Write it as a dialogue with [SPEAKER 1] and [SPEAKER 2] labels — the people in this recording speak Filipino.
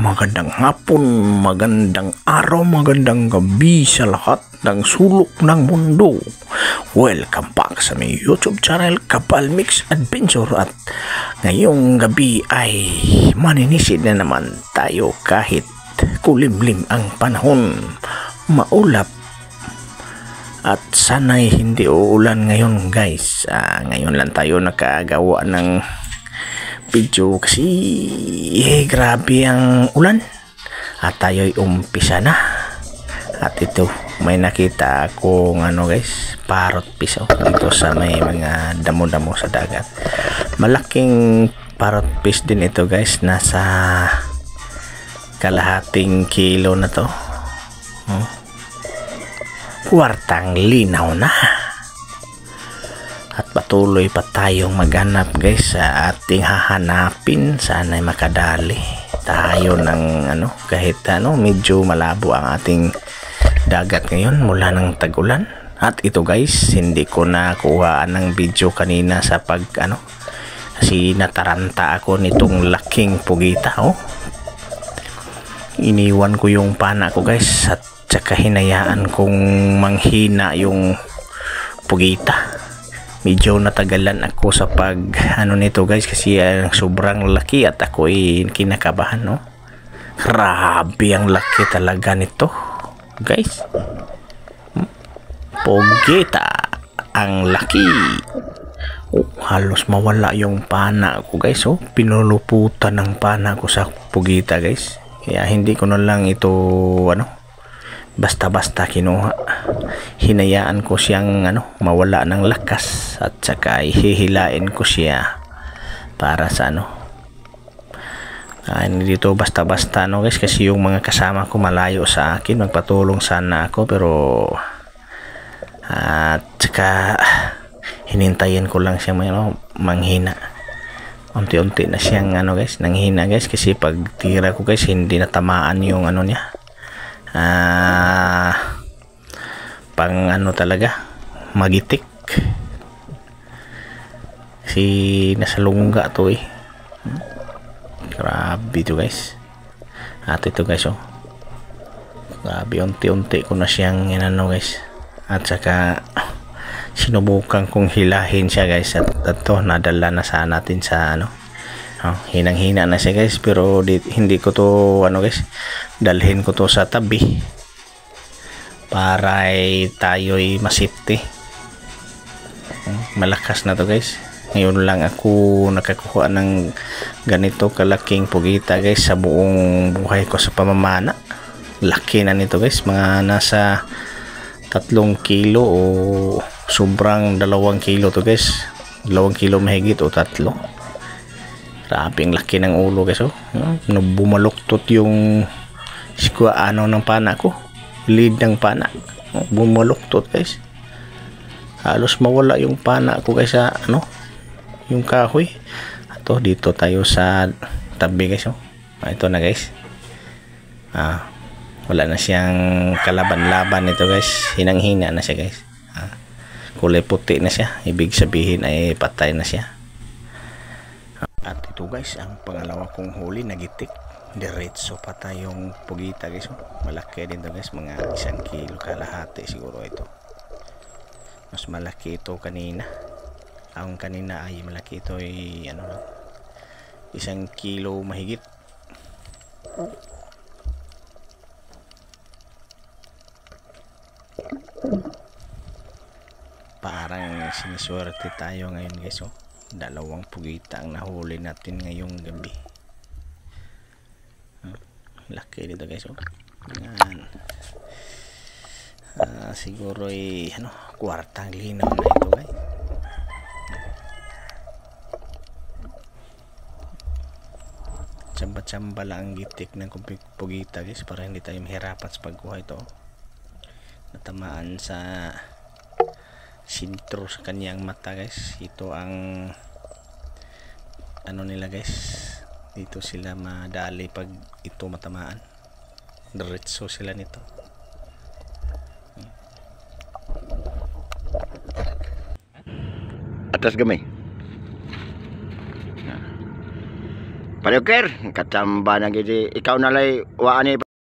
[SPEAKER 1] magandang hapon, magandang araw, magandang gabi sa lahat ng sulok ng mundo. Welcome back sa may YouTube channel, Kapal Mix Adventure. At ngayong gabi ay maninisid na naman tayo kahit kulimlim ang panahon, maulap. At sana'y hindi uulan ngayon guys. Ngayon lang tayo nakagawa ng video kasi grabe ang ulan at tayo'y umpisa na. At ito, may nakita akong guys, parrot fish dito sa may mga damo-damo sa dagat. Malaking parrot fish din ito guys, nasa kalahating kilo na to. Kwartang linaw na. At patuloy pa tayong maghanap guys sa ating hahanapin. Sana'y makadali tayo ng kahit medyo malabo ang ating dagat ngayon mula ng tag-ulan. At ito guys, hindi ko nakuha ng video kanina sa kasi nataranta ako nitong laking pugita. Iniwan ko yung pana ko guys at saka hinayaan kong manghina yung pugita. Medyo natagalan ako sa nito guys kasi sobrang laki at ako kinakabahan. Grabe ang laki talaga nito guys. Pugita ang laki. Halos mawala yung pana ko guys. Pinuluputan ng pana ko sa pugita guys. Kaya hindi ko na lang ito basta-basta kinuha. Hinayaan ko siyang mawala ng lakas at saka hihilain ko siya para sa hindi dito basta-basta guys, kasi yung mga kasama ko malayo sa akin, magpatulong sana ako pero at saka hinintayin ko lang siya manghina. Unti-unti na siyang guys, nanghina guys, kasi pag tira ko guys hindi natamaan yung niya. Pang talaga magitik si nasa lungga to grabe to guys. At ito guys grabe, unti-unti ko na siyang guys, at saka sinubukan kong hilahin siya guys at ito nadala na sa natin sa hinang-hina na siya guys, pero hindi ko to guys, dalhin ko to sa tabi para tayo'y masipti. Malakas na to guys. Ngayon lang ako nakakuha ng ganito kalaking pugita guys sa buong buhay ko sa pamamana. Laki na nito guys, mga nasa 3 kilo o sobrang 2 kilo to guys. 2 kilo mahigit o 3. Grabe ang laki ng ulo guys. Bumaluktot yung ng pana ko, lead ng pana. Bumaluktot guys, halos mawala yung pana ko guys sa yung kahoy. Ato dito tayo sa tabi guys. Ito na guys, wala na siyang kalaban-laban ito guys, hinang-hina na siya guys. Kulay puti na siya, ibig sabihin ay patay na siya. At ito guys, ang pangalawa kong huli, nagitik. Diretso pa tayong pugita guys. Malaki din to guys, mga 1 kilo kalahati siguro ito. Mas malaki ito kanina. Ang kanina ay malaki ito ay 1 kilo mahigit. Parang siniswerte tayo ngayon guys. 2 pugita ang nahuli natin ngayong gabi. Laki dito guys. Yan. Siguro ay kwartang linaw na ito guys. Tsamba-tsamba lang ang gitik ng pugita guys para hindi tayo mahirapan sa pagkuha ito. Natamaan sa sintro sa kanyang mata guys. Ito ang nila guys, dito sila madali pag ito matamaan. Diretso sila nito.
[SPEAKER 2] Atas gamay. Palukir, katamba na gidi ikaw nalay waani